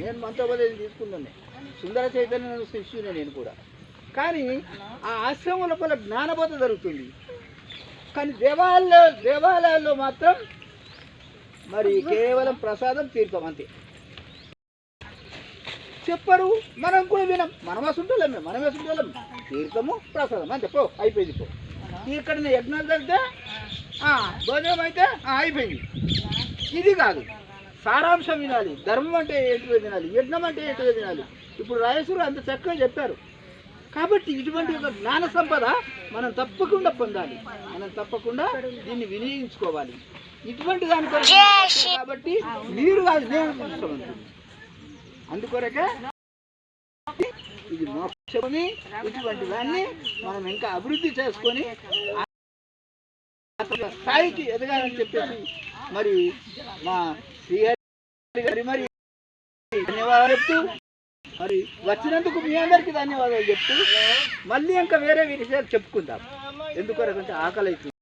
నేను మంత్రోపదేశం తీసుకున్నాను, సుందర చైతన్య శిష్యునే నేను కూడా. కానీ ఆ ఆశ్రమం లోపల జ్ఞానబోధ జరుగుతుంది. కానీ దేవాలయాల్లో మాత్రం మరి కేవలం ప్రసాదం తీర్థం అంతే. చెప్పరు, మనం కూడా వినం. మనమే సుంటాం తీర్థము ప్రసాదం అంతే, పో అయిపోయింది. పో ఇక్కడ యజ్ఞాలు జరిగితే భోజనం అయితే అయిపోయింది. ఇది కాదు, సారాంశం వినాలి. ధర్మం అంటే ఏంటిదో వినాలి, యజ్ఞం అంటే ఏంటిదో వినాలి. ఇప్పుడు రాయేశ్వరు అంత చక్కగా చెప్పారు. కాబట్టి ఇటువంటి ఒక జ్ఞాన సంపద మనం తప్పకుండా పొందాలి, మనం తప్పకుండా దీన్ని వినియోగించుకోవాలి. ఇటువంటి దానికోసం కాబట్టి మీరు కాదు, నేను చూసుకోవాలి. అందుకొరకే ఇది మోక్షని, ఇటువంటి దాన్ని మనం ఇంకా అభివృద్ధి చేసుకొని స్థాయికి ఎదగాలని చెప్పేసి మరి మా శ్రీహరి గారి మరి ధన్యవాదాలు చెప్తూ, మరి వచ్చినందుకు మీ అందరికీ ధన్యవాదాలు చెప్తూ మళ్ళీ ఇంకా వేరే విషయాలు చెప్పుకుందాం. ఎందుకొరకంటే ఆకలి అవుతుంది.